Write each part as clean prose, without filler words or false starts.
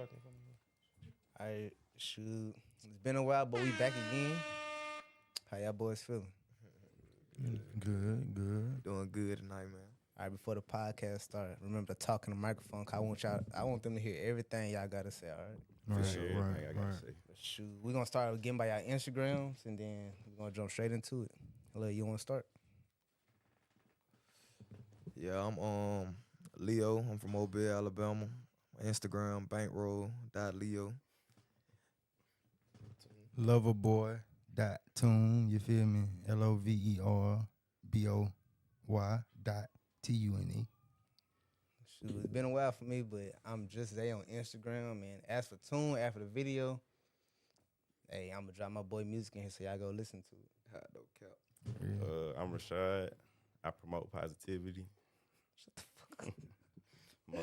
start that for me? I shoot. It's been a while, but we back again. How y'all boys feeling? Good. Doing good tonight, man. All right, before the podcast started, remember to talk in the microphone. 'Cause I want them to hear everything y'all gotta say. All right. Right, For sure, everything I gotta right. say. But shoot, we're gonna start again by y'all Instagrams, and then we're gonna jump straight into it. Hello, you wanna start? Yeah, I'm Leo. I'm from Mobile, Alabama. My Instagram bankroll.leo. Loverboy dot tune, you feel me? LOVERBOY.TUNE. Shoot, it's been a while for me, but I'm just there on Instagram. And as for Tune, after the video, hey, I'm gonna drop my boy music in here so y'all go listen to it. Hot dope cap. Yeah. I'm Rashad. I promote positivity. Shut the fuck up. My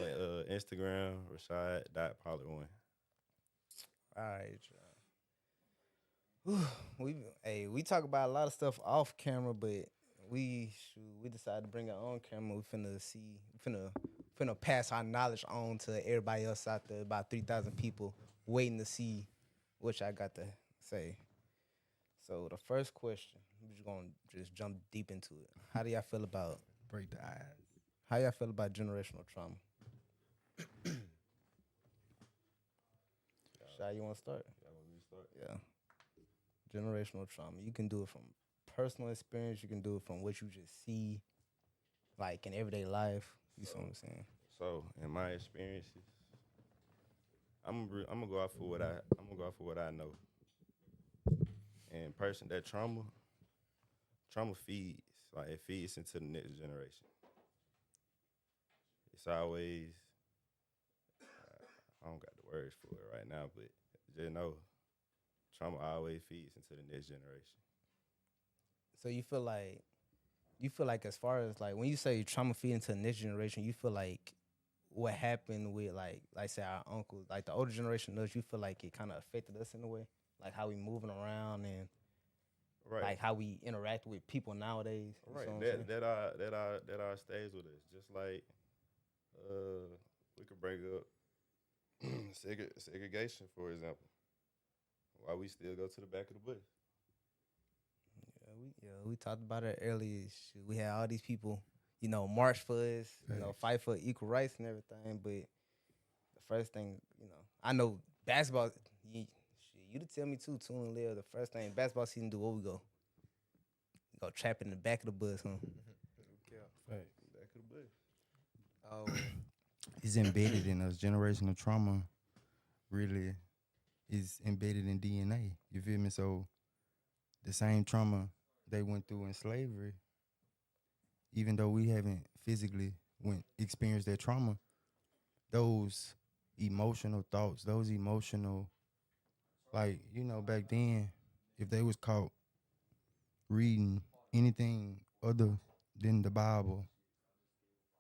Instagram, Rashad.Pollard1. All right, y'all. We talk about a lot of stuff off camera, but we decided to bring our own camera. We finna pass our knowledge on to everybody else out there. About 3,000 people waiting to see what I got to say. So the first question, we're just gonna jump deep into it. How do y'all feel about Break the eyes. How y'all feel about generational trauma? Shy, you want to start? Y'all want me to start? Yeah. Generational trauma. You can do it from personal experience. You can do it from what you just see, like in everyday life. You see what I'm saying? So, in my experiences, I'm gonna go off for what I know. And that trauma feeds, like it feeds into the next generation. It's always, I don't got the words for it right now, but just know, trauma always feeds into the next generation. So you feel like as far as like when you say trauma feed into the next generation, you feel like what happened with like say our uncles, like the older generation does, you feel like it kind of affected us in a way, like how we moving around and Right. like how we interact with people nowadays. You Right. see what I'm saying? That all stays with us. Just like we could bring up segregation, for example. Why we still go to the back of the bus. We talked about it earlier. Shit, we had all these people, march for us, fight for equal rights and everything. But the first thing, I know basketball. You to tell me too, Tune and Leo. The first thing basketball season do, where we go? We go trap in the back of the bus, huh? Right. Back of the bus. Oh, It's embedded in us. Generational trauma really is embedded in DNA. You feel me? So the same trauma they went through in slavery, even though we haven't physically experienced that trauma, those emotional thoughts, those emotional, like, back then, if they was caught reading anything other than the Bible,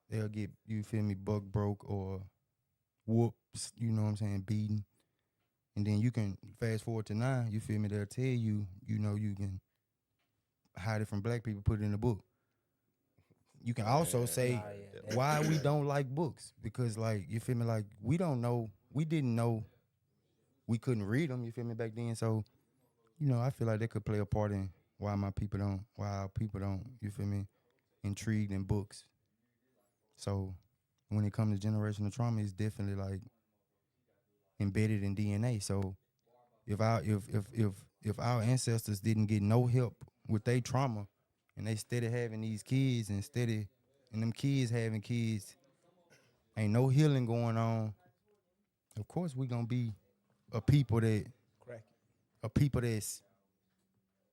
they'll get, you feel me, buck broke or whoops, you know what I'm saying, beaten. And then you can fast forward to now, you feel me, they'll tell you, you can hide it from black people, put it in a book. You can also say Nah, yeah. why we don't like books. Because, like, you feel me, like, we didn't know we couldn't read them, you feel me, back then. So, I feel like they could play a part in why our people don't, you feel me, intrigued in books. So when it comes to generational trauma, it's definitely like embedded in DNA. So if our ancestors didn't get no help with their trauma and they steady having these kids and them kids having kids, ain't no healing going on, of course we gonna be a people Crack. that's,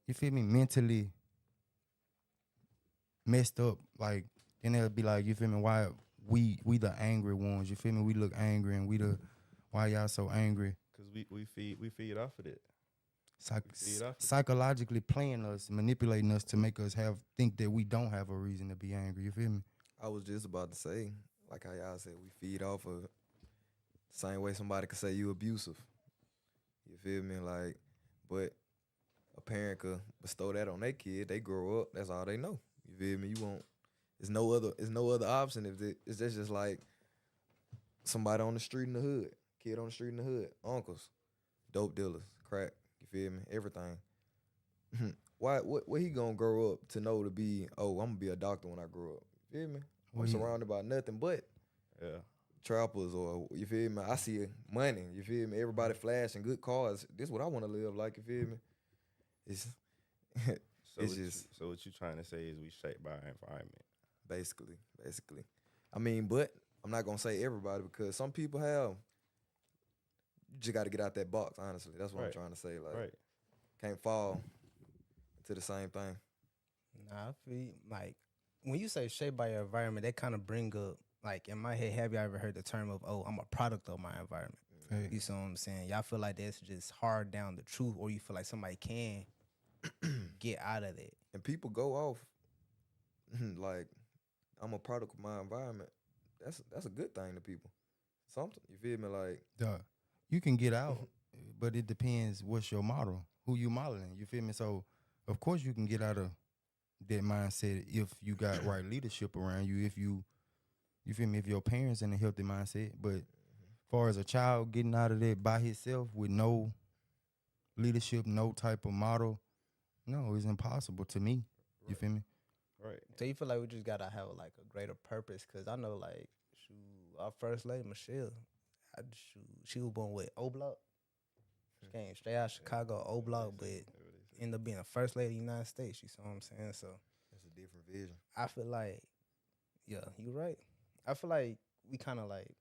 you feel me, mentally messed up. Like, then they'll be like, you feel me, why we the angry ones, you feel me, we look angry and why y'all so angry? Cause we feed off of that. Feed off of it. Psychologically playing us, manipulating us to make us think that we don't have a reason to be angry, you feel me? I was just about to say, like how y'all said, we feed off of the same way somebody could say you abusive. You feel me? Like, but a parent could bestow that on their kid. They grow up, that's all they know. You feel me? You won't. There's no other option if it's just like somebody on the street in the hood. kid on the street in the hood, uncles, dope dealers, crack. You feel me? Everything. Why? What he gonna grow up to know to be? Oh, I'm gonna be a doctor when I grow up. You feel me? I'm Well, surrounded by nothing but Yeah. trappers, or you feel me? I see money. You feel me? Everybody flashing good cars. This what I want to live like. You feel me? It's So It's what just- so what you trying to say is we shaped by our environment. basically. I mean, but I'm not gonna say everybody because some people have. You just got to get out that box. Honestly, that's what I'm Right. trying to say. Like, Right. can't fall into the same thing. Nah, I feel like when you say shaped by your environment, that kind of bring up like in my head. Have you ever heard the term of I'm a product of my environment? Facts. You see what I'm saying? Y'all feel like that's just hard down the truth, or you feel like somebody can get out of that? And people go off like I'm a product of my environment. That's a good thing to people. Something, you feel me? Like, Duh. You can get out, but it depends what's your model, who you modeling. You feel me? So of course you can get out of that mindset if you got right leadership around you. If you feel me? If your parents in a healthy mindset, but far as a child getting out of that by himself with no leadership, no type of model, no, it's impossible to me. You feel me? Right. So you feel like we just gotta have like a greater purpose? Cause I know like our first lady Michelle, she was born with O Block. She came straight out of Chicago, O Block, but ended up being the first lady of the United States. You see what I'm saying? So that's a different vision. I feel like, yeah, you're right. I feel like we kind of like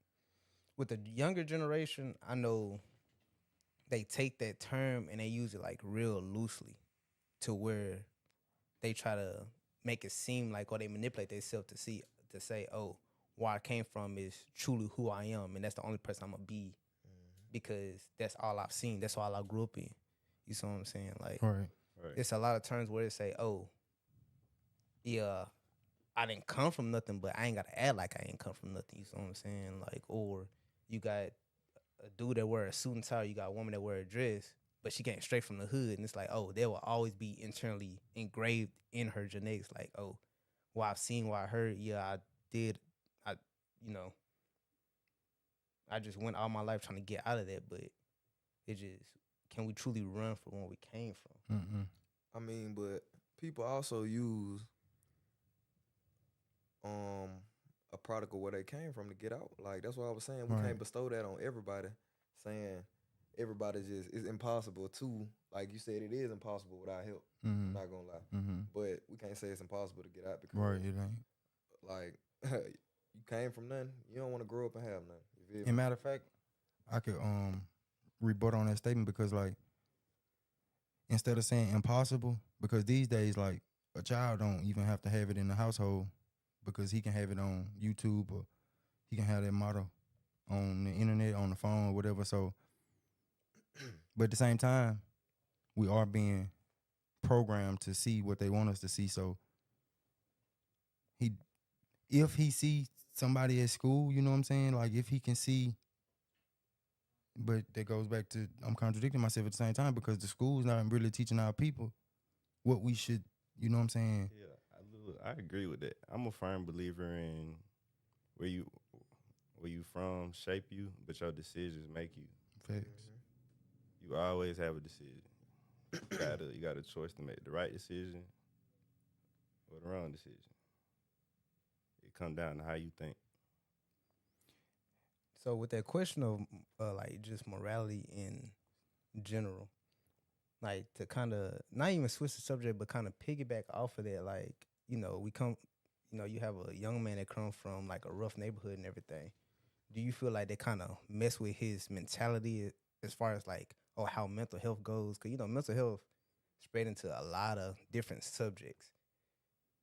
with the younger generation. I know they take that term and they use it like real loosely, to where they try to make it seem like, or they manipulate themselves to say, oh, where I came from is truly who I am, and that's the only person I'm gonna be, because that's all I've seen. That's all I grew up in. You see what I'm saying? Like, Right. Right. it's a lot of terms where they say, oh, yeah, I didn't come from nothing, but I ain't gotta act like I ain't come from nothing. You see what I'm saying? Like, or you got a dude that wear a suit and tie, you got a woman that wear a dress, but she came straight from the hood, and it's like, oh, there will always be internally engraved in her genetics, like, oh, what I've seen, what I heard, yeah, I did, I just went all my life trying to get out of that, but it just, can we truly run from where we came from? Mm-mm. I mean, but people also use a product of where they came from to get out. Like, that's what I was saying. We Right. can't bestow that on everybody, saying everybody just it's impossible to, like you said, it is impossible without help. I'm Mm-hmm. not gonna lie. Mm-hmm. But we can't say it's impossible to get out because Right. It ain't. like you came from nothing. You don't want to grow up and have nothing. You feel me? And matter of fact, I could rebut on that statement because like instead of saying impossible, because these days like a child don't even have to have it in the household because he can have it on YouTube or he can have that model on the internet, on the phone or whatever. So but at the same time, we are being programmed to see what they want us to see. So if he see somebody at school, you know what I'm saying? Like if he can see, but that goes back to I'm contradicting myself at the same time because the school's not really teaching our people what we should, you know what I'm saying? Yeah, I agree with that. I'm a firm believer in where you from shape you, but your decisions make you. Facts. You always have a decision. You got a choice to make the right decision or the wrong decision. It comes down to how you think. So with that question of like just morality in general, like to kind of not even switch the subject, but kind of piggyback off of that, like, you know, you have a young man that comes from like a rough neighborhood and everything. Do you feel like they kind of mess with his mentality as far as like, oh, how mental health goes? Because, you know, mental health spread into a lot of different subjects.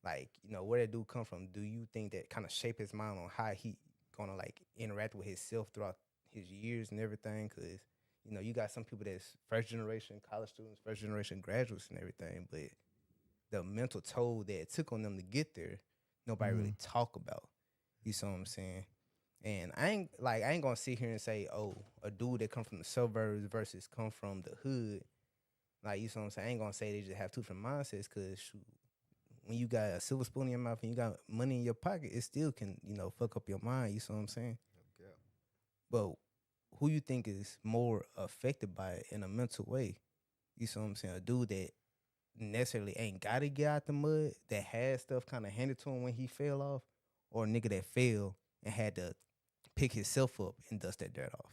Like, you know, where that dude come from, do you think that kind of shape his mind on how he gonna like interact with himself throughout his years and everything? Because, you know, you got some people that's first generation college students, first generation graduates and everything, but the mental toll that it took on them to get there, nobody really talk about. You see what I'm saying? And I ain't gonna sit here and say, oh, a dude that come from the suburbs versus come from the hood. Like, you see what I'm saying? I ain't gonna say they just have two different mindsets, because shoot, when you got a silver spoon in your mouth and you got money in your pocket, it still can, you know, fuck up your mind. You see what I'm saying? Yeah. But who you think is more affected by it in a mental way? You see what I'm saying? A dude that necessarily ain't gotta get out the mud, that had stuff kind of handed to him when he fell off, or a nigga that fell and had to pick himself up and dust that dirt off.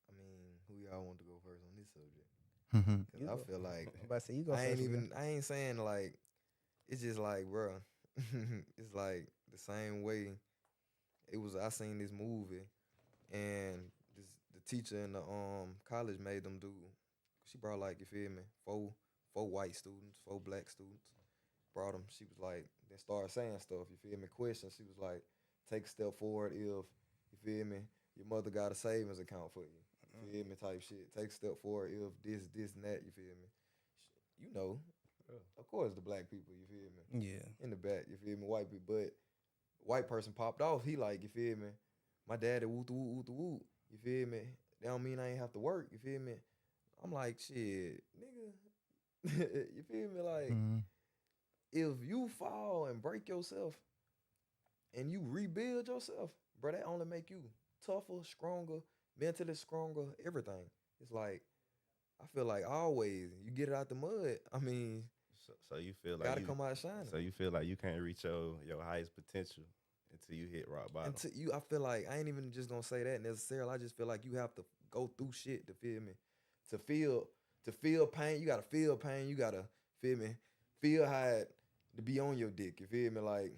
I mean, who y'all want to go first on this subject? Mhm. 'Cause You I go. feel like I'm about to say you go I ain't first, bro. even. I ain't saying like. It's just like, bro. It's like the same way. It was. I seen this movie, and the teacher in the college made them do. She brought like, you feel me, four white students, four black students. Brought them. She was like, then started saying stuff. You feel me? Questions. She was like, take a step forward if, you feel me, your mother got a savings account for you. You feel me? Type shit. Take a step forward if this, and that. You feel me? You know, of course, the black people. You feel me? Yeah. In the back. You feel me? White people, but white person popped off. He like, you feel me? My daddy woo woo woo. You feel me? That don't mean I ain't have to work. You feel me? I'm like, shit, nigga. You feel me? Like, Mhm. if you fall and break yourself and you rebuild yourself, bro, that only make you tougher, stronger, mentally stronger, everything. It's like, I feel like always you get it out the mud. I mean, So you feel like gotta you, come out shining. so you feel like you can't reach your highest potential until you hit rock bottom. Until you, I feel like I ain't even just gonna say that necessarily. I just feel like you have to go through shit to feel me, to feel pain. You gotta feel pain. You gotta feel me, feel how it to be on your dick. You feel me, like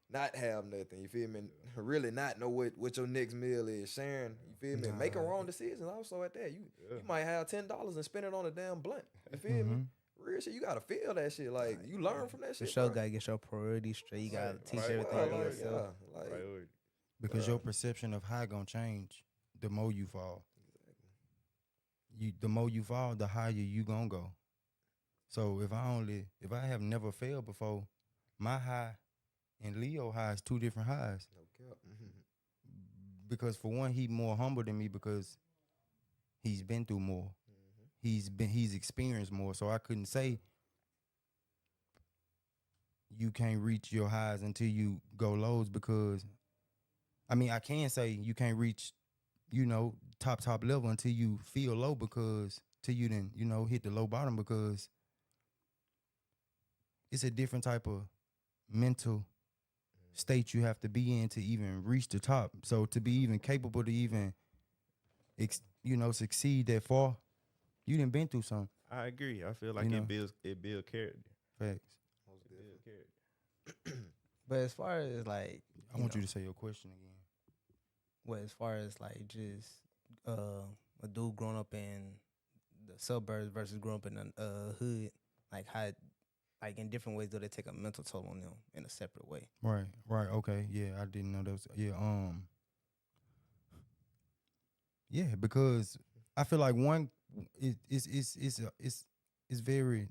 not have nothing. You feel me, really not know what your next meal is. Sharing. You feel me, making wrong decisions. Also at that, you might have $10 and spend it on a damn blunt. You feel me. Mhm. Real shit, you gotta feel that shit. Like you learn from that For shit. sure, bro. gotta get your priorities straight. You gotta teach Right, everything Well, to like, yourself. yeah, like, Priority. Because Yeah. your perception of high gonna change the more you fall. The more you fall, the higher you gonna go. So if I have never failed before, my high and Leo high is two different highs. no cap. Because for one, he more humble than me because he's been through more. He's experienced more. So I couldn't say you can't reach your highs until you go lows, because I mean I can say you can't reach, top level until you feel low, because till you then, hit the low bottom, because it's a different type of mental state you have to be in to even reach the top. So to be even capable to even succeed that far, you done been through something. I agree. I feel like You know. it builds character. Facts. Most It builds definitely. character. But as far as like, I want you to say your question again. well, as far as like just a dude growing up in the suburbs versus growing up in a hood, like how, like in different ways, do they take a mental toll on them in a separate way? Right. Okay. Yeah, I didn't know that was. Yeah. Yeah, because I feel like one is very.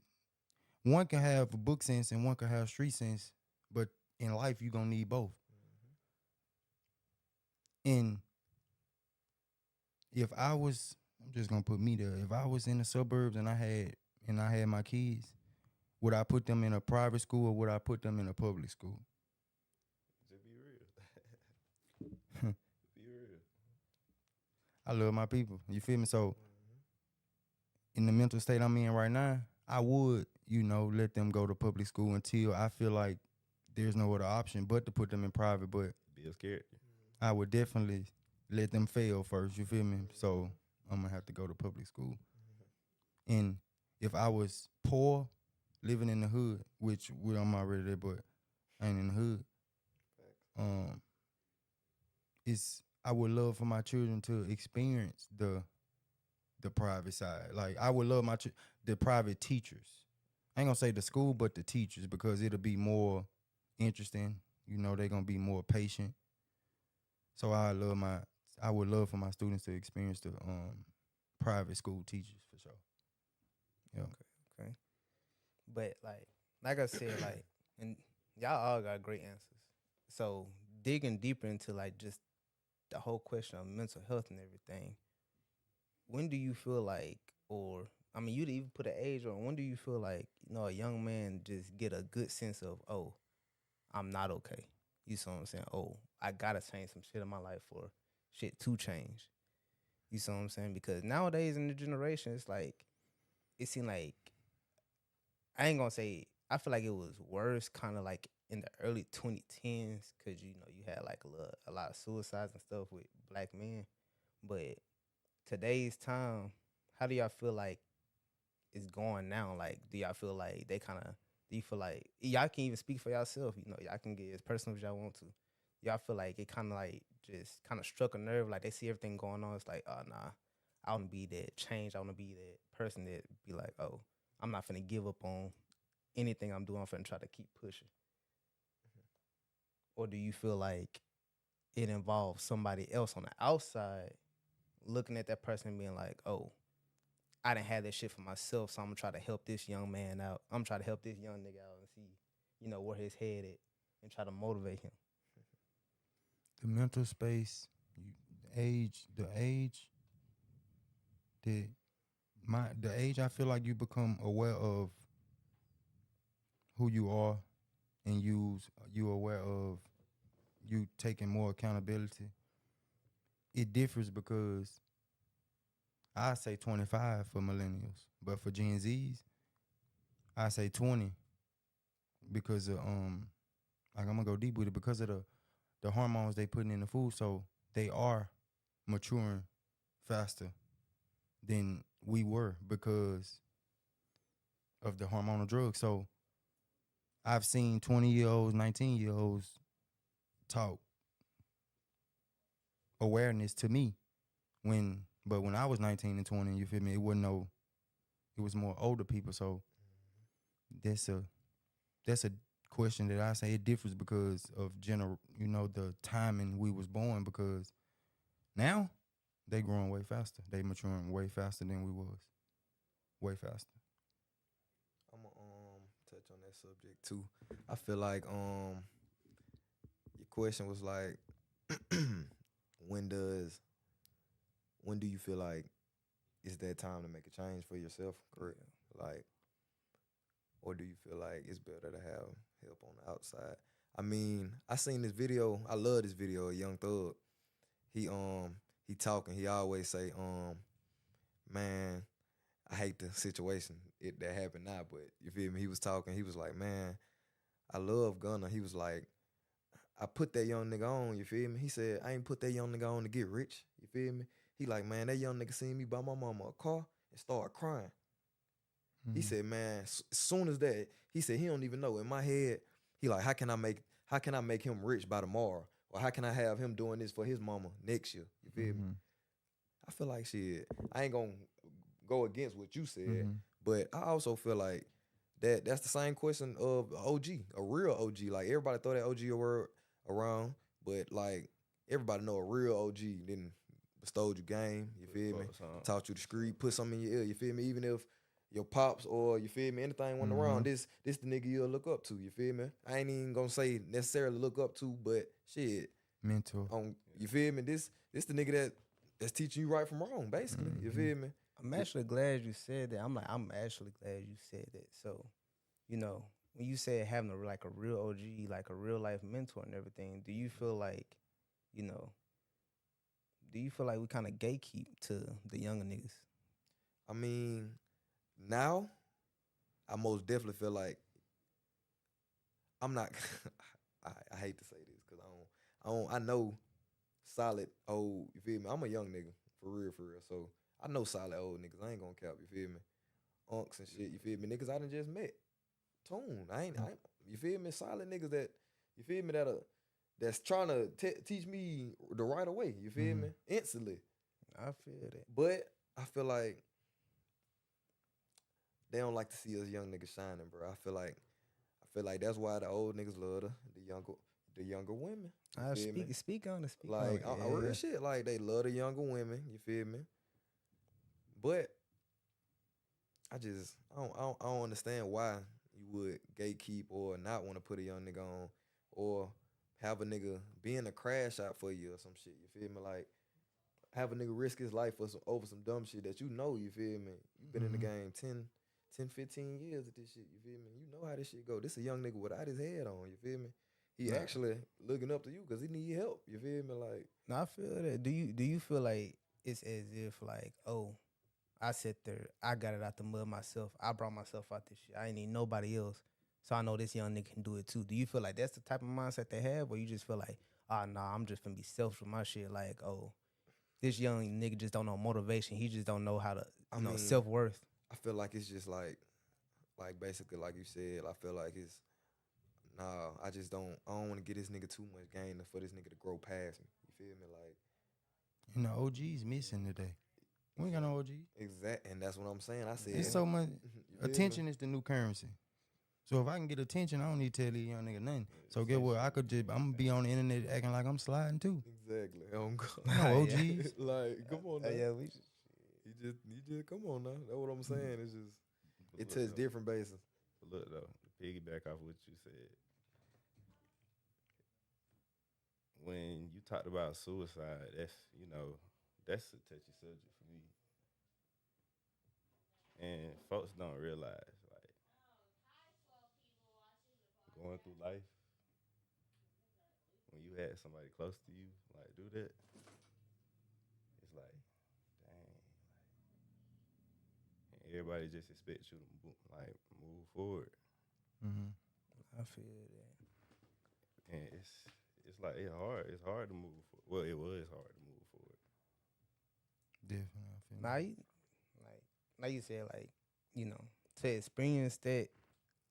One can have book sense and one can have street sense, but in life you gonna need both. And if I was, I'm just gonna put me there. If I was in the suburbs and I had my kids, would I put them in a private school or would I put them in a public school? Just be real. Be real. I love my people. You feel me? So in the mental state I'm in right now, I would, let them go to public school until I feel like there's no other option but to put them in private. But Builds character. I would definitely let them fail first. You feel me? So I'm gonna have to go to public school. And if I was poor, living in the hood, which I'm already there, but I ain't in the hood. I would love for my children to experience the private side. Like I would love the private teachers. I ain't gonna say the school, but the teachers, because it'll be more interesting. They're gonna be more patient. So I would love for my students to experience the private school teachers for sure. Yeah. Okay. But like I said, like, and y'all all got great answers. So digging deeper into like just the whole question of mental health and everything, when do you feel like, or I mean, you'd even put an age on, when do you feel like, a young man just get a good sense of, oh, I'm not okay. You see what I'm saying? Oh, I gotta change some shit in my life, or shit to change. You see what I'm saying? Because nowadays in the generation, it's like it seemed like I ain't gonna say I feel like it was worse kind of like in the early 2010s because you know you had like a lot of suicides and stuff with black men. But today's time, how do y'all feel like it's going now? Like, do y'all feel like they kind of do you feel like y'all can even speak for yourself? You know, y'all can get as personal as y'all want to. Y'all feel like it kind of like just kind of struck a nerve. Like they see everything going on. It's like, oh nah, I want to be that change. I want to be that person that be like, oh, I'm not finna give up on anything I'm doing. I'm finna try to keep pushing. Or do you feel like it involves somebody else on the outside looking at that person and being like, oh, I didn't have that shit for myself, so I'm gonna try to help this young man out. I'm trying to help this young nigga out and see, you know, where his head at and try to motivate him. The mental space, the age the age I feel like you become aware of who you are and you aware of you taking more accountability. It differs because I say 25 for millennials, but for Gen Zs, I say 20 because of like I'm gonna go deep with it because of the hormones they putting in the food, so they are maturing faster than we were because of the hormonal drugs. So I've seen 20-year-olds, 19-year-olds talk awareness to me but when I was 19 and 20, you feel me, it was more older people. So that's a question that I say it differs because of the timing we was born, because now they growing way faster. They maturing way faster than we was. Way faster. I'm gonna touch on that subject too. I feel like your question was like when do you feel like it's that time to make a change for yourself, correct? Like, or do you feel like it's better to have help on the outside? I mean, I seen this video. I love this video of Young Thug. He talking. He always say, man, I hate the situation that happened now, but you feel me? He was talking. He was like, man, I love Gunna. He was like, I put that young nigga on, you feel me? He said, I ain't put that young nigga on to get rich, you feel me? He like, man, that young nigga seen me buy my mama a car and start crying. He said, man, as soon as that, he said he don't even know. In my head, he like, how can I make him rich by tomorrow? Or how can I have him doing this for his mama next year? You feel me? I feel like shit. I ain't gonna go against what you said, but I also feel like that's the same question of OG, a real OG. Like everybody throw that OG word around, but like everybody know a real OG didn't bestowed you game, you feel me? Taught you the street, put something in your ear, you feel me? Even if your pops or you feel me, anything went around, this the nigga you'll look up to, you feel me? I ain't even gonna say necessarily look up to, but shit. Mentor. You feel me? This the nigga that's teaching you right from wrong, basically. You feel me? I'm actually glad you said that. I'm actually glad you said that. So, you know, when you said having a real OG, like a real life mentor and everything, do you feel like, you know, we kind of gatekeep to the younger niggas? I mean, now, I most definitely feel like I'm not. I hate to say this because I know solid old. You feel me? I'm a young nigga for real. So I know solid old niggas. I ain't gonna cap. You feel me? Unks and shit. You feel me? Niggas I done just met. Tune. I ain't. You feel me? Solid niggas that. You feel me? That's trying to teach me the right way. You feel me? Instantly. I feel that. But I feel like they don't like to see us young niggas shining, bro. I feel like that's why the old niggas love the younger women. Speak on it. Like real shit. Like they love the younger women. You feel me? But I don't understand why you would gatekeep or not want to put a young nigga on or have a nigga being a crash out for you or some shit. You feel me? Like have a nigga risk his life over some dumb shit that you know. You feel me? You been in the game 10, 15 years of this shit. You feel me? You know how this shit go. This a young nigga without his head on. You feel me? he Nah. actually looking up to you because he need help. You feel me? Like, No, I feel that. Do you feel like it's as if like, oh, I sit there, I got it out the mud myself. I brought myself out this shit. I ain't need nobody else. So I know this young nigga can do it too. Do you feel like that's the type of mindset they have, or you just feel like, oh nah, I'm just gonna be selfish with my shit? Like, oh, this young nigga just don't know motivation. He just don't know how to, I mean, self worth. I feel like it's just like basically like you said. I feel like it's nah. I just don't. I don't want to get this nigga too much gain for this nigga to grow past me. You feel me? Like You know, OG's missing today. We ain't got no OG. exact, and that's what I'm saying. I said It's so much you feel me? attention is the new currency. So if I can get attention, I don't need to tell these young nigga nothing. So get what? I'm gonna be on the internet acting like I'm sliding too. Exactly. Oh God. No Yeah. OGs. Like, come on now. Yeah, we just, You just come on now. That's what I'm saying. It's just But it look, touches though, different bases. but look though, to piggyback off what you said, when you talked about suicide, that's a touchy subject for me. And folks don't realize, like, going through life, when you had somebody close to you, like, do that, it's like, dang. And everybody just expects you to move forward. Mm-hmm. I feel that. And it's like, it's hard. It's hard to move forward. Well, it was hard to move forward. Definitely. I feel Now that. you, like you said, like, to experience that,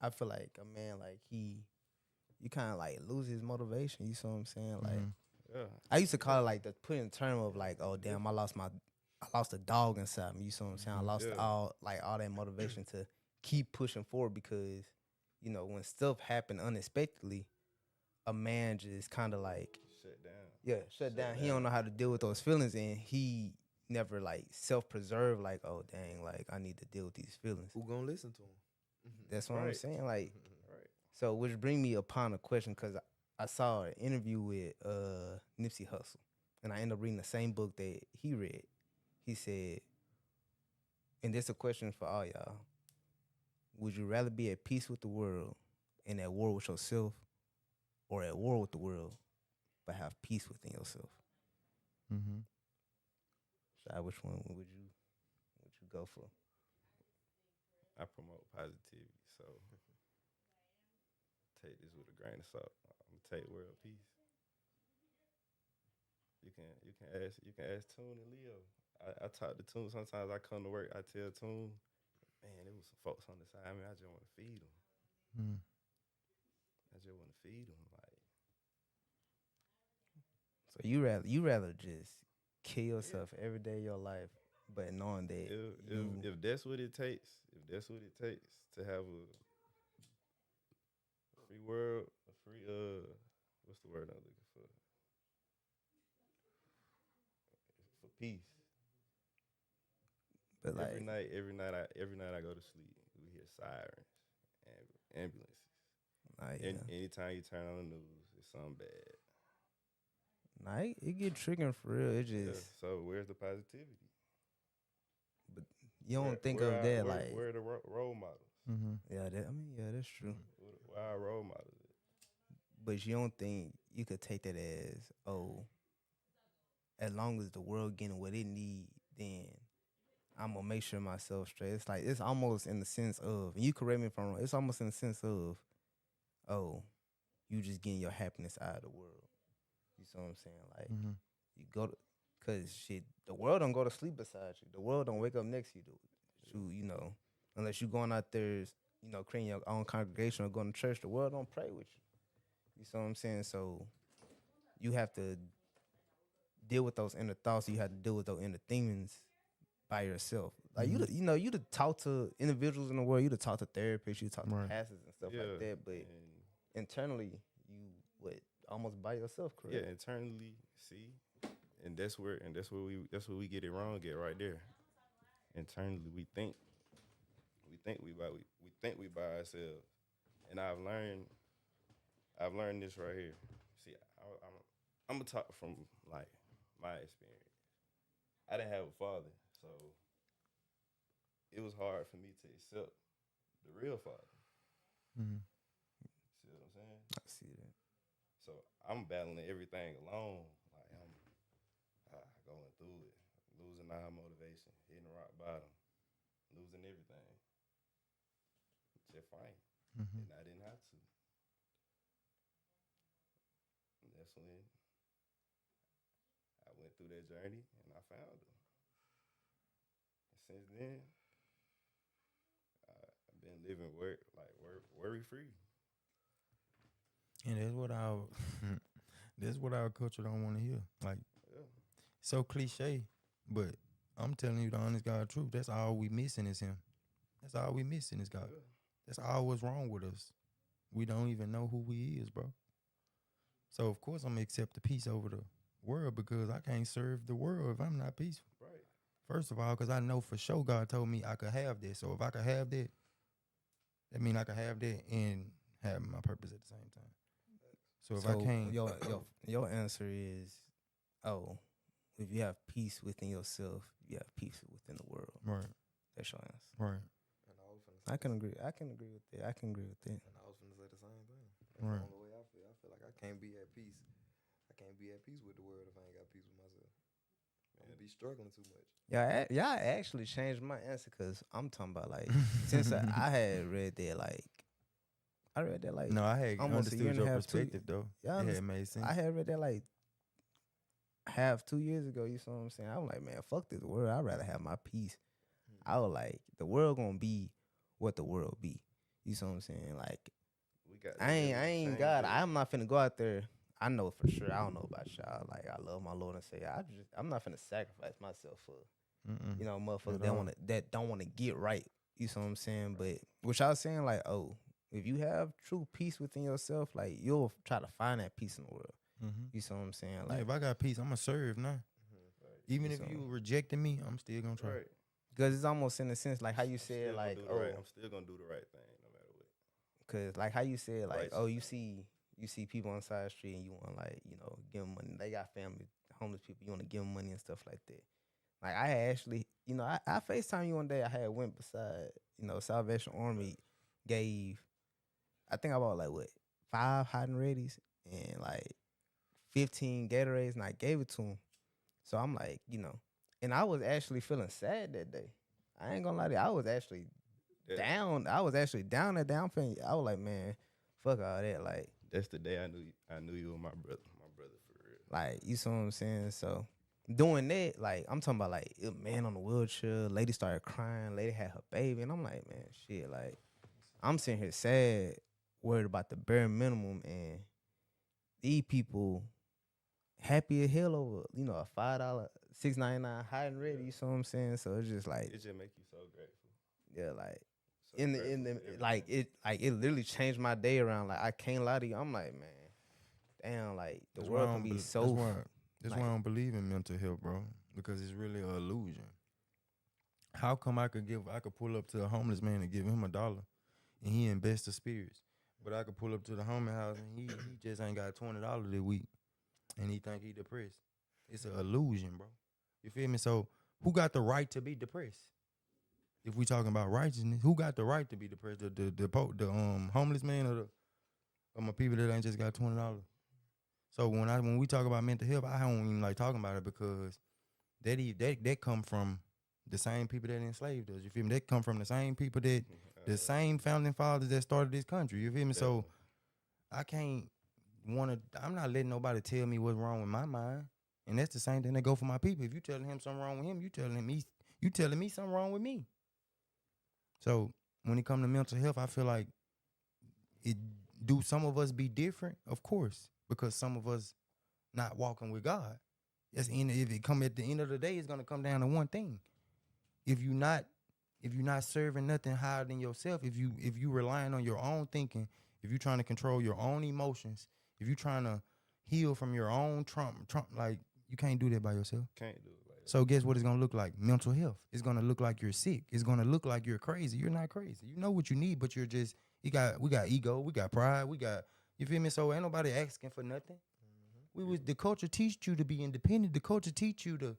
I feel like a man like you kind of like lose his motivation. You see what I'm saying? Like, Mhm. Yeah. I used to call it like the put in term of like, oh damn, I lost a dog inside me. You see what I'm saying? I lost Yeah. all that motivation to keep pushing forward because, when stuff happen unexpectedly, a man just kind of like shut down. He don't know how to deal with those feelings, and he never like self-preserve. Like, oh dang, like I need to deal with these feelings. Who gonna listen to him? That's what I'm Right. saying. Like, Right. so which bring me upon a question because I saw an interview with Nipsey Hussle, and I ended up reading the same book that he read. He said, and this a question for all y'all: would you rather be at peace with the world and at war with yourself, or at war with the world but have peace within yourself? Mm-hmm. Shy, which one would you go for? I promote positivity, so take this with a grain of salt. I'm gonna take world peace. You can ask Tune and Leo. I talk to Tune. Sometimes I come to work. I tell Tune, man, there was some folks on the side. I just want to feed them. Mm. I just want to feed them. Like, So you rather just kill yourself every day of your life, but knowing that if that's what it takes, to have a free world, a free what's the word I'm looking for? For peace. but like Every night I go to sleep, we hear sirens, ambulances. yeah. Anytime you turn on the news, it's something bad. Nah, it get triggering for real. It just Yeah, so where's the positivity? you don't think of that like where are the role models? Mm-hmm. yeah, that's true. Where are our role models? But you don't think you could take that as, oh, as long as the world getting what it need, then I'm gonna make sure myself straight. It's like it's almost in the sense of, and you correct me if I'm wrong. It's almost in the sense of, oh, you just getting your happiness out of the world. You see what I'm saying? Like Mm-hmm. you go to, cause shit, the world don't go to sleep beside you. The world don't wake up next to you. Unless you going out there, creating your own congregation or going to church. The world don't pray with you. You see what I'm saying? So you have to deal with those inner thoughts. You have to deal with those inner demons by yourself. Like you to talk to individuals in the world. You to talk to therapists. You to talk to Right. pastors and stuff like that. But internally, you would almost by yourself, correct? Yeah, internally, see, and that's where we get it wrong at right there. Internally, we think we by ourselves, and I've learned this right here. See, I'm gonna talk from like my experience. I didn't have a father, so it was hard for me to accept the real father. Mm-hmm. See what I'm saying? I see that. I'm battling everything alone. Like I'm going through it, losing all motivation, hitting rock bottom, losing everything. Just fighting, Mm-hmm. and I didn't have to. And that's when I went through that journey and I found her. And since then, I've been living worry free. And that's what our that's what our culture don't want to hear. Like Yeah. so cliche, but I'm telling you the honest God truth. That's all we missing is him. That's all we missing is God. Yeah. That's all what's wrong with us. We don't even know who we is, bro. So of course I'm gonna accept the peace over the world because I can't serve the world if I'm not peaceful. Right. First of all, because I know for sure God told me I could have that. So if I could have that, that means I could have that and have my purpose at the same time. So if I can't, your answer is, oh, if you have peace within yourself, you have peace within the world. right, That's your answer. right, And I was finna say, I can agree with that. I can agree with that. and I was finna say the same thing. That's Right. the only way I feel. I feel like I can't be at peace. I can't be at peace with the world if I ain't got peace with myself. I'm gonna be struggling too much. Yeah, y'all actually changed my answer because I'm talking about like since I had read that like I read that like no, I had almost a year understood and a your half, perspective though. Yeah, I It had made sense. I had read that like 2 years ago. You see what I'm saying? I'm like, man, fuck this world. I'd rather have my peace. I was like, the world gonna be what the world be. You see what I'm saying? Like, We got. I ain't God. I'm not finna go out there. I know for sure. I don't know about y'all. Like, I love my Lord and Savior. I'm not finna sacrifice myself for Mm-mm. you know motherfuckers At that all. don't wanna get right. You see what I'm saying? But what y'all saying like, oh, if you have true peace within yourself, like you'll try to find that peace in the world. Mm-hmm. You see what I'm saying? Yeah, Like, if I got peace, I'ma serve now. Even if So- you rejecting me, I'm still gonna try. Right. because it's almost in a sense like how you Still said gonna like, do the oh, right. I'm still gonna do the right thing no matter what. cause like how you said like, Right. oh, you see people on the side of the street and you want like give them money. They got family, homeless people. You want to give them money and stuff like that. Like I had actually, I FaceTime you one day. I had went beside, Salvation Army gave, I think I bought like what 5 hot and readies and like 15 Gatorades, and I gave it to him. So I'm like, and I was actually feeling sad that day. I ain't gonna lie to you. I was actually That- down. I was actually down at down paying. I was like, man, fuck all that. Like, That's the day I knew you were my brother. My brother for real. you see what I'm saying? So doing that, like, I'm talking about like a man on the wheelchair. Lady started crying. Lady had her baby, and I'm like, man, shit. Like, I'm sitting here sad, worried about the bare minimum, and these people happy as hell over a $5 $6.99 hot and ready. You see what I'm saying? So it's just like, It just make you so grateful. yeah, like. So In grateful the for everything. it literally changed my day around. Like I can't lie to you. I'm like, man, damn, like the That's world why I can don't be be- so. That's like- why I don't believe in mental health, bro. Because it's really an illusion. How come I could pull up to a homeless man and give him $1 and he in best of spirits, but I could pull up to the homeless house and he just ain't got $20 this week and he think he depressed. It's an illusion, bro. You feel me? So who got the right to be depressed? If we talking about righteousness, who got the right to be depressed? The homeless man or my people that ain't just got $20? So when we talk about mental health, I don't even like talking about it because that come from the same people that enslaved us. You feel me? They come from the same people that the same founding fathers that started this country. You feel me? So I can't I'm not letting nobody tell me what's wrong with my mind. And that's the same thing that go for my people. If you telling him something wrong with him, you telling me something wrong with me. So when it comes to mental health, I feel like do some of us be different? Of course, because some of us not walking with God. If it come at the end of the day, it's gonna come down to one thing. If you not serving nothing higher than yourself, if you relying on your own thinking, if you trying to control your own emotions, if you trying to heal from your own trauma, like you can't do that by yourself. Can't do it like that. So guess what it's gonna look like? Mental health. It's gonna look like you're sick. It's gonna look like you're crazy. You're not crazy. You know what you need, but we got ego, we got pride, you feel me? So ain't nobody asking for nothing. The culture teach you to be independent. The culture teach you to,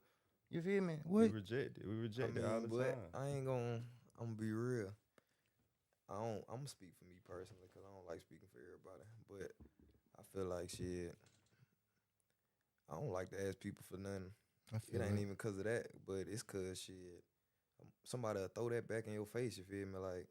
you feel me? We What? reject it. We reject I it all mean, the but time. I'm gonna be real. I'm gonna speak for me personally because I don't like speaking for everybody. But I feel like shit. don't like to ask people for nothing. I It feel ain't it. even cause of that, but it's cause shit. Somebody'll throw that back in your face. You feel me? Like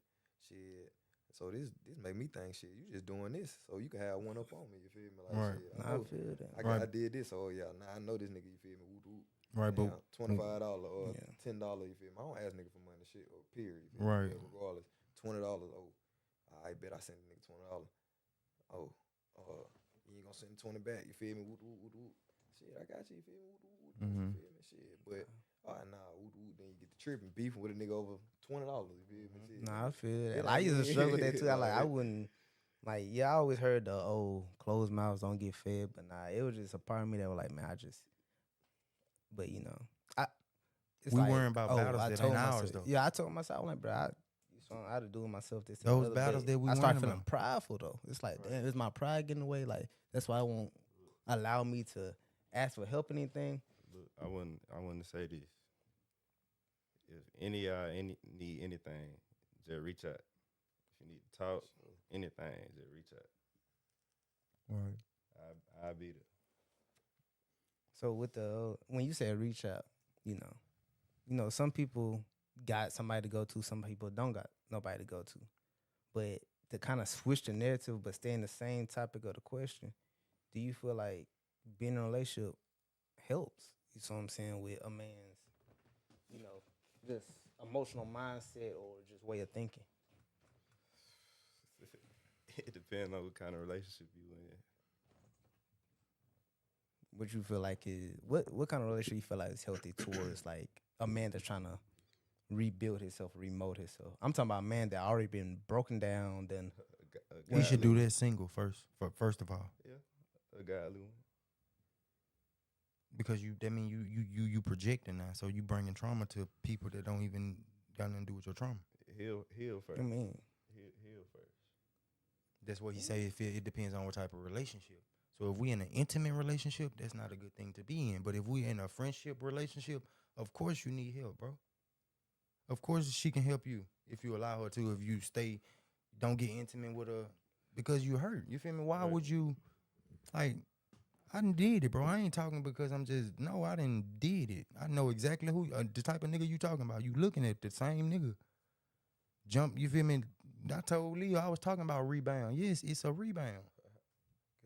shit. So this make me think shit. You just doing this, so you can have one up on me. You feel me? Like Right. shit. I feel that. I did this. Oh yeah. Now I know this nigga. You feel me? Woot woot. Right, but $25 or Yeah. $10. You feel me? I don't ask nigga for money. Shit. Or period. You feel Right. Me? Regardless. $20. Oh, I bet I sent the nigga $20. Oh, you ain't gonna send 20 back. You feel me? Woot woot woot woot. Shit, I got you. You feel me? Woot woot woot. Mhm. You feel me? Shit, but. Nah, woot woot. Then you get the tripping beefing with a nigga over $20. You feel me? Shit. Nah, I feel that. Yeah, I used to yeah. struggle with that too. I Like- wouldn't like. Yeah, I always heard the closed mouths don't get fed, but nah, it was just a part of me that was like, man, I just. But you know, it's We like, worrying about battles I that told ain't ours, myself- though. Yeah, I told myself, I'm like, bro, I had to do it myself. This and Those the other, battles but that we I started worrying feeling about. prideful though. It's like, damn, is my pride getting away? Like that's why I won't allow me to ask for help or anything. Look, I wouldn't say this. If any need anything, just reach out. If you need to talk, anything, just reach out. Right. I'll be there. So with the when you say reach out, you know, some people got somebody to go to, some people don't got nobody to go to. But to kind of switch the narrative but stay in the same topic of the question, do you feel like being in a relationship helps? You see what I'm saying, with a man's, you know, just emotional mindset or just way of thinking? It depends on what kind of relationship you in. What you feel like is what kind of relationship you feel like is healthy towards like a man that's trying to rebuild himself, remold himself? I'm talking about a man that already been broken down, then We should do that single first of all, A godly one. because that mean you projecting now, so you bringing trauma to people that don't even got nothing to do with your trauma. Heal first. I mean, Heal first. That's what he say. It depends on what type of relationship. So if we in an intimate relationship, that's not a good thing to be in. But if we in a friendship relationship, of course you need help, bro. Of course she can help you if you allow her to. If you don't get intimate with her because you hurt. You feel me? Why Right. would you, like, I done did it, bro. I ain't talking because I done did it. I know exactly who, the type of nigga you talking about. You looking at the same nigga. Jump, you feel me? I told Leo I was talking about rebound. Yes, it's a rebound.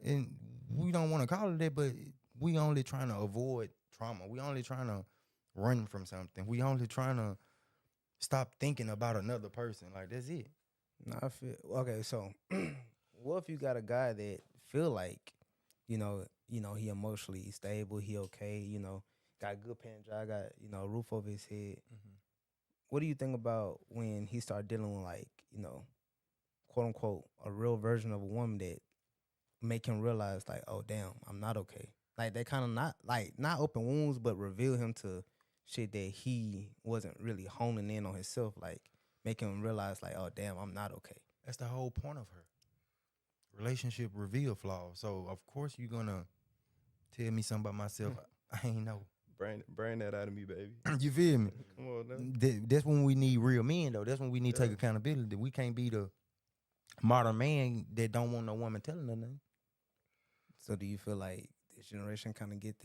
And we don't want to call it that, but we only trying to avoid trauma. We only trying to run from something. We only trying to stop thinking about another person. Like, that's it. no, I feel okay. So, what if you got a guy that feel like, you know, he emotionally stable, he okay, got a good paying job, got a roof over his head. What do you think about when he start dealing with like, quote unquote, a real version of a woman that make him realize like, oh damn, I'm not okay. Like they kind of not open wounds, but reveal him to shit that he wasn't really honing in on himself. Like make him realize like, oh damn, I'm not okay. That's the whole point of her. Relationship reveal flaws. So of course you're gonna tell me something about myself I ain't know. Bring that out of me, baby. You feel me? Come on now. That's when we need real men though. That's when we need to take accountability. We can't be the modern man that don't want no woman telling her nothing. So do you feel like this generation kind of get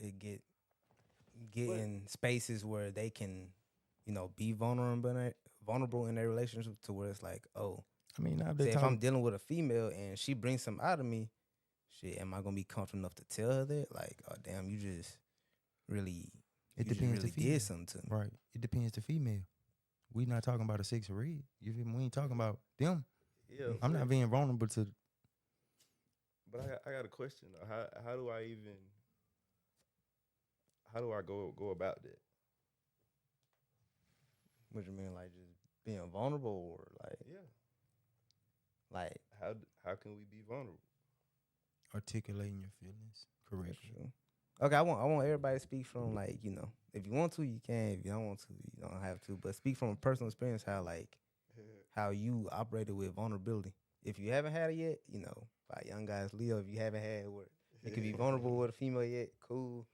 in spaces where they can, be vulnerable in their relationship to where it's like, oh, I mean, now say if I'm dealing with a female and she brings some out of me, shit, am I gonna be comfortable enough to tell her that? Like, oh damn, you just really, it you just depends really the female. did something to me. Right. It depends the female. We not talking about a 6 or red. You feel me? We ain't talking about them. Yeah. I'm not being vulnerable to. But I got a question. How do I go about that? What you mean, like just being vulnerable, or like, Yeah. How can we be vulnerable? Articulating your feelings correctly. True. Okay, I want everybody to speak from like, if you want to, you can. If you don't want to, you don't have to. But speak from a personal experience, how you operated with vulnerability. If you haven't had it yet, by young guys, Leo, if you haven't had where you can be vulnerable with a female yet, cool.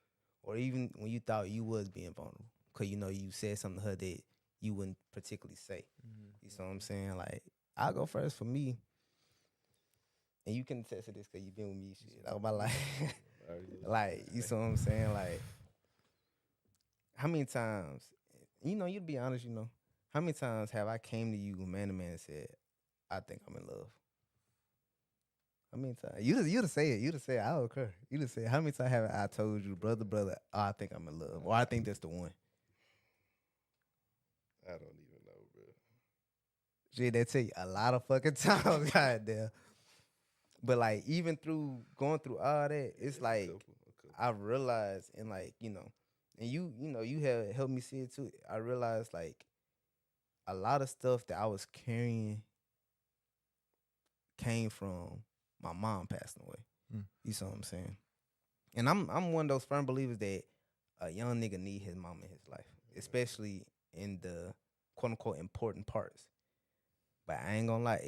Or even when you thought you was being vulnerable, because you said something to her that you wouldn't particularly say. You see what I'm saying? Like, I'll go first for me. And you can attest to this because you've been with me shit all my life. Like, you see what I'm saying? Like, how many times, you'd be honest, how many times have I came to you man to man and said, I think I'm in love? How many times? You'd say it. You'd say it. I don't care. You'd say, how many times have I told you, brother, oh, I think I'm in love, or I think that's the one? I don't even know, bro. Shit, they tell you a lot of fucking times, goddamn. But like, even through going through all that, it's like A couple. I realized, and like, and you have helped me see it too. I realized like a lot of stuff that I was carrying came from my mom passing away. Mm. You see what I'm saying? And I'm one of those firm believers that a young nigga need his mom in his life, especially in the quote unquote important parts. But I ain't gonna lie,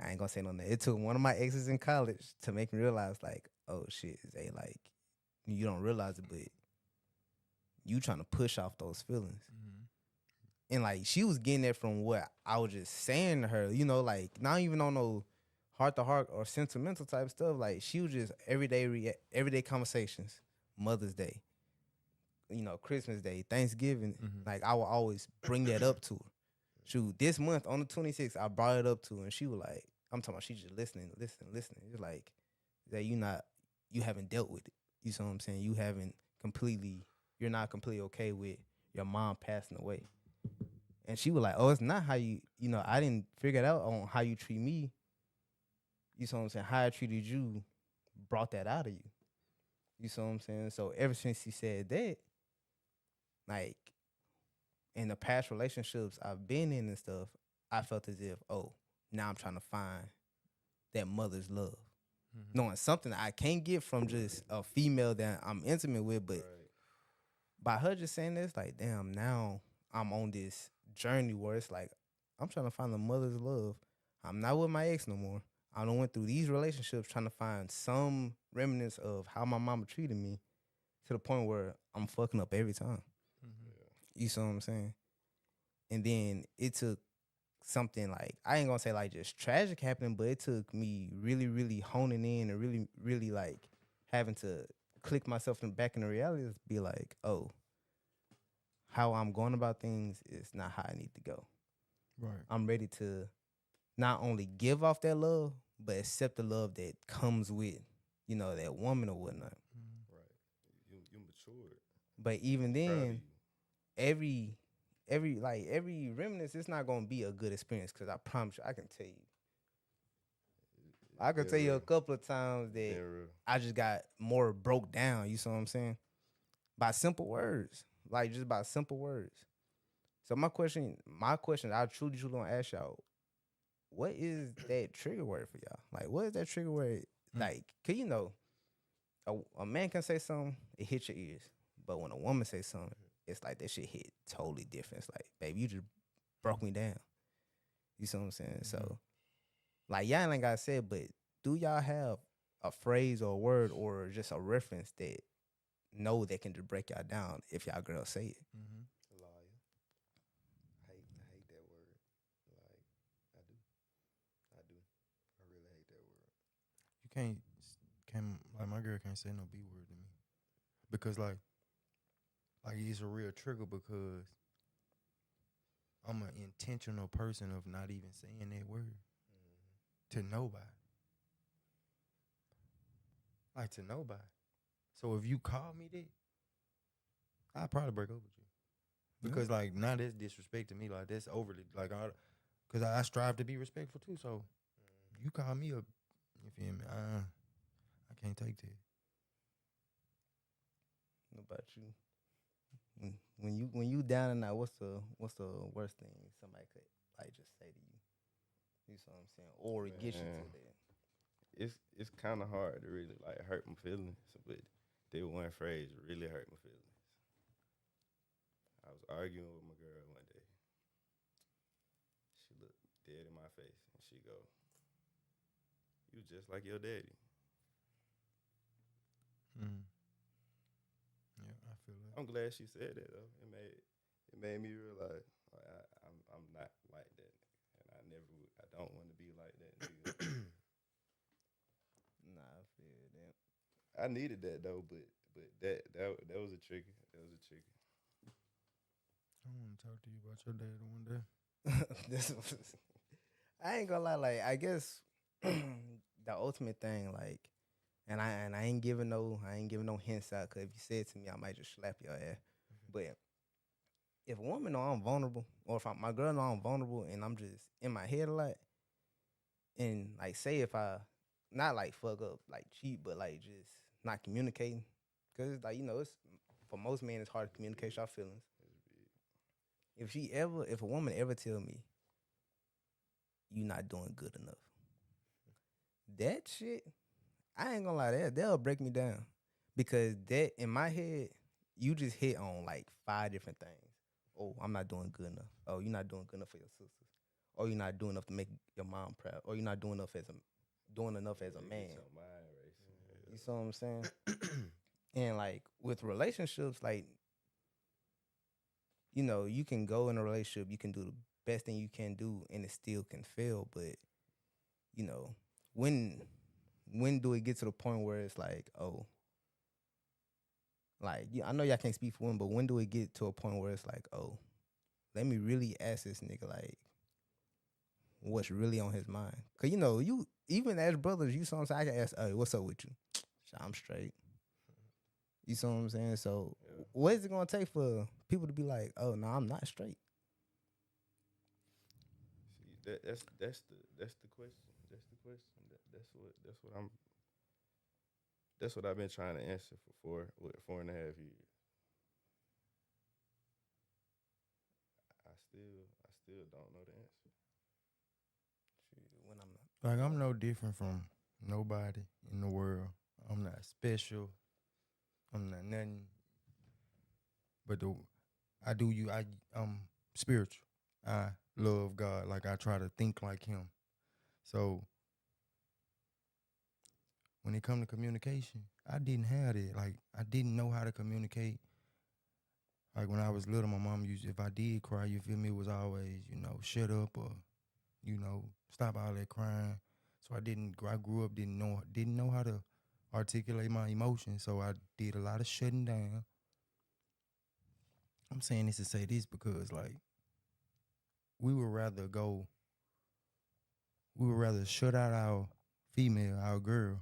I ain't gonna say no name. It took one of my exes in college to make me realize, like, oh shit, Zay, like, you don't realize it, but you trying to push off those feelings. Mm-hmm. And like, she was getting it from what I was just saying to her, like, not even on no heart to heart or sentimental type stuff. Like, she was just everyday conversations, Mother's Day, Christmas Day, Thanksgiving. Mm-hmm. Like, I would always bring that up to her. Shoot, this month on the 26th, I brought it up to her, and she was like, I'm talking about she just listening. It's like that you haven't dealt with it. You see what I'm saying? You're not completely okay with your mom passing away. And she was like, oh, it's not how I didn't figure it out on how you treat me. You see what I'm saying? How I treated you brought that out of you. You see what I'm saying? So ever since she said that, like, in the past relationships I've been in and stuff, I felt as if, oh, now I'm trying to find that mother's love. Mm-hmm. Knowing something I can't get from just a female that I'm intimate with, but by her just saying this, like, damn, now I'm on this journey where it's like, I'm trying to find the mother's love. I'm not with my ex no more. I done went through these relationships trying to find some remnants of how my mama treated me to the point where I'm fucking up every time. Mm-hmm. You see what I'm saying? And then it took something like, I ain't gonna say like just tragic happening, but it took me really, really honing in and really, really like having to click myself back in the reality to be like, oh, how I'm going about things is not how I need to go. Right. I'm ready to not only give off that love, but accept the love that comes with, that woman or whatnot. Mm-hmm. Right. You matured. But even Proud of then, you. every reminiscence, it's not gonna be a good experience, because I promise you, I can tell you. I can Been tell you a real. couple of times that Been real. I just got more broke down, you see what I'm saying? By simple words. Like, just by simple words. So my question, I truly gonna ask y'all, what is that trigger word for y'all? Like, what is that trigger word? Like, cause a man can say something, it hits your ears. But when a woman says something, it's like that shit hit totally different. It's like, baby, you just broke me down. You see what I'm saying? Mm-hmm. So, like, y'all ain't gotta say it, but do y'all have a phrase or a word or just a reference that that can just break y'all down if y'all girls say it? Mm-hmm. Liar. I hate that word. Like, I do. I really hate that word. You can't like my girl can't say no B word to me because like it's a real trigger because I'm an intentional person of not even saying that word to nobody. Like, to nobody. So if you call me that, I'll probably break up with you. Because like, now that's disrespect to me. Like, that's overly, like, because I strive to be respectful too. So you call me up, you feel me? I can't take that. What about you? When you down and out, what's the worst thing somebody could like just say to you? You see what I'm saying? Or it gets you to Man. that. It's kind of hard to really like hurt my feelings, but that one phrase really hurt my feelings. I was arguing with my girl one day. She looked dead in my face and she go, "You just like your daddy." Mm. Yeah, I feel that. I'm glad she said that though. It made me realize like, I'm not like that, and I don't want to be like that. Nigga. Nah, I feel that. I needed that though, but that was a tricky. That was a tricky. I want to talk to you about your dad one day. This was, I ain't gonna lie, like I guess the ultimate thing, like, and I ain't giving no hints out, cause if you say it to me, I might just slap your ass. But if a woman know I'm vulnerable, or if my girl know I'm vulnerable, and I'm just in my head a lot, and like say if I not like fuck up, like cheat, but like just not communicating, cause it's like it's for most men it's hard to communicate your feelings. If a woman ever tell me you not doing good enough, that shit, I ain't gonna lie, that'll break me down. Because that in my head, you just hit on like 5 different things. Oh, I'm not doing good enough. Oh, you're not doing good enough for your sisters. Or you're not doing enough to make your mom proud. Or you're not doing enough as a man. You see what I'm saying? And like with relationships, like you can go in a relationship, you can do the best thing you can do, and it still can fail. But when do it get to the point where it's like, oh, like I know y'all can't speak for women, but when do it get to a point where it's like, oh, let me really ask this nigga like, what's really on his mind? Cause you even as brothers, you know what I'm saying, I can ask, hey, what's up with you? I'm straight. You see what I'm saying? So what is it gonna take for people to be like, oh no, I'm not straight? See, that's the question. That's the question. That's what I've been trying to answer for 4.5 years. I still don't know the answer. When I'm not. Like, I'm no different from nobody in the world. I'm not special. I'm not nothing. But I'm spiritual. I love God. Like, I try to think like him. So when it come to communication, I didn't have it. Like, I didn't know how to communicate. Like, when I was little, my mom used, if I did cry, you feel me, it was always, shut up or, stop all that crying. So I grew up, didn't know how to articulate my emotions. So I did a lot of shutting down. I'm saying this to say this because, like, we would rather shut out our female, our girl.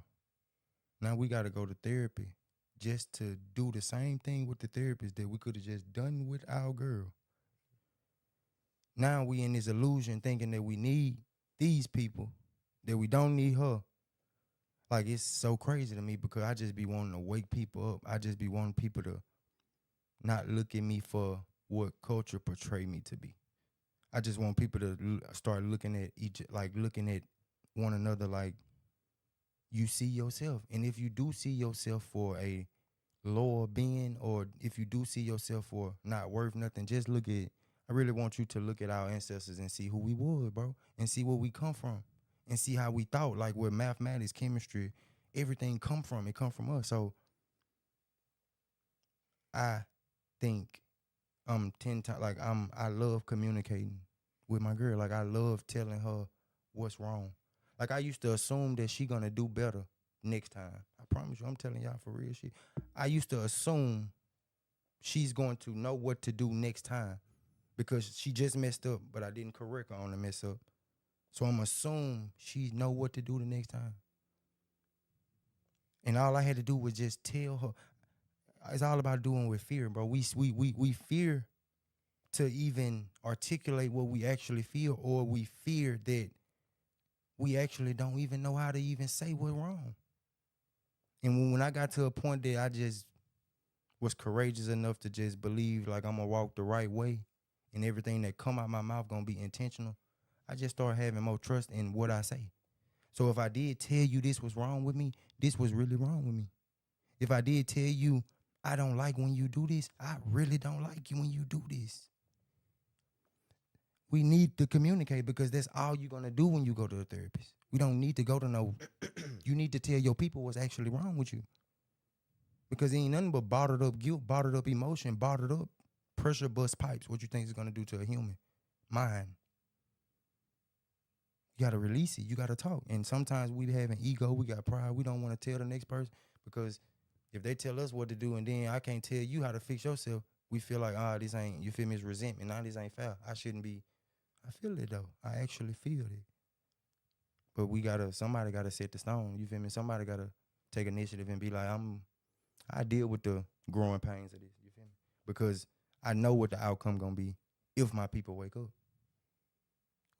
Now we got to go to therapy just to do the same thing with the therapist that we could have just done with our girl. Now we in this illusion thinking that we need these people, that we don't need her. Like, it's so crazy to me because I just be wanting to wake people up. I just be wanting people to not look at me for what culture portray me to be. I just want people to start looking at one another like you see yourself. And if you do see yourself for a lower being, or if you do see yourself for not worth nothing, just I really want you to look at our ancestors and see who we were, bro, and see where we come from and see how we thought, like where mathematics, chemistry, everything come from. It come from us. So I think I'm 10 times, like I love communicating with my girl. Like, I love telling her what's wrong. Like, I used to assume that she gonna do better next time. I promise you, I'm telling y'all for real shit. I used to assume she's going to know what to do next time because she just messed up, but I didn't correct her on the mess up. So I'm assume she know what to do the next time. And all I had to do was just tell her. It's all about doing with fear, bro. We fear to even articulate what we actually feel, or we fear that we actually don't even know how to even say what's wrong. And when I got to a point that I just was courageous enough to just believe like I'm gonna walk the right way and everything that come out my mouth gonna be intentional, I just started having more trust in what I say. So if I did tell you this was wrong with me, this was really wrong with me. If I did tell you I don't like when you do this, I really don't like you when you do this. We need to communicate because that's all you're going to do when you go to a therapist. We don't need to go to no, you need to tell your people what's actually wrong with you. Because it ain't nothing but bottled up guilt, bottled up emotion, bottled up pressure bust pipes. What you think is going to do to a human mind? You got to release it. You got to talk. And sometimes we have an ego. We got pride. We don't want to tell the next person. Because if they tell us what to do and then I can't tell you how to fix yourself, we feel like, this ain't, you feel me, it's resentment. Nah, this ain't fair. I shouldn't be. I feel it though. I actually feel it. But somebody gotta set the stone. You feel me? Somebody gotta take initiative and be like, I deal with the growing pains of this. You feel me? Because I know what the outcome gonna be if my people wake up.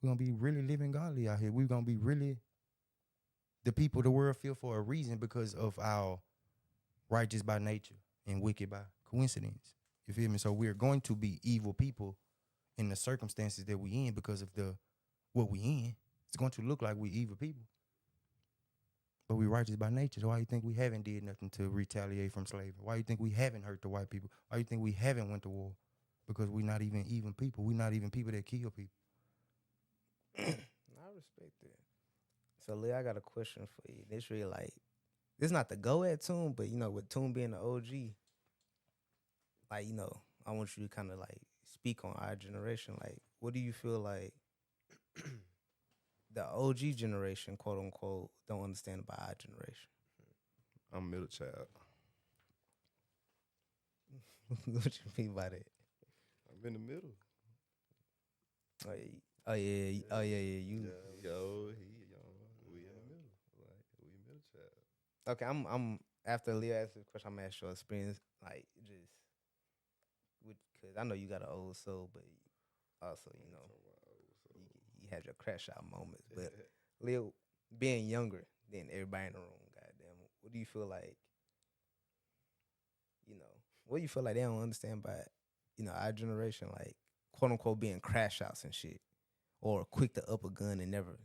We're gonna be really living godly out here. We're gonna be really the people the world feel for a reason because of our righteous by nature and wicked by coincidence. You feel me? So we're going to be evil people in the circumstances that we in because of what we in. It's going to look like we evil people. But we righteous by nature. So why you think we haven't did nothing to retaliate from slavery? Why you think we haven't hurt the white people? Why you think we haven't went to war? Because we're not even people. We're not even people that kill people. I respect that. So, Lee, I got a question for you. This really like, this is not the go at Tune, but with Tune being the OG, like, I want you to kind of like speak on our generation. Like, what do you feel like the OG generation, quote unquote, don't understand about our generation? I'm a middle child. What you mean by that? I'm in the middle. Oh yeah. You. He old, he young. We in the middle. Like we middle child. Okay, I'm after Leo asks this question, I'm gonna ask your experience, like just because I know you got an old soul, but also you had your crash out moments. But Leo, being younger than everybody in the room, goddamn, what do you feel like? What do you feel like they don't understand about our generation, like quote unquote being crash outs and shit, or quick to up a gun and never,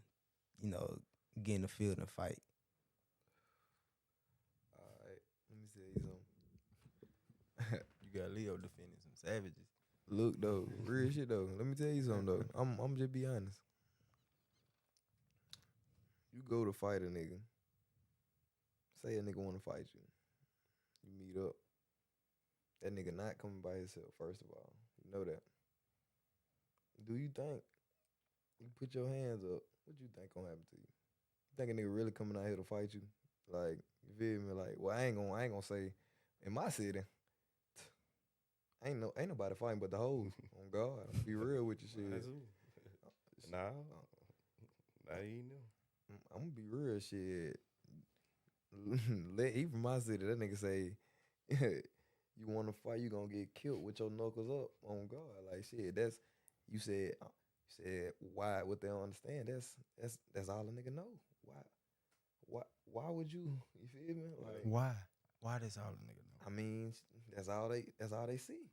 get in the field and fight. All right, let me tell you something. You got Leo defending some savages. Look though, real shit though. Let me tell you something though. I'm just be honest. You go to fight a nigga. Say a nigga want to fight you. You meet up. That nigga not coming by himself. First of all, you know that. Do you think you put your hands up? What you think gonna happen to you? You think a nigga really coming out here to fight you? Like, you feel me? Like, well, I ain't gonna say in my city. Ain't nobody fighting but the hoes. On God, I'm be real with you, shit. Nah, you know. I'm gonna be real, shit. Even my city, that nigga say, you want to fight, you gonna get killed with your knuckles up. On God, like shit. That's you said why? What they don't understand? That's all a nigga know. Why would you? You feel me? Like Why does all the nigga know? I mean, that's all they see.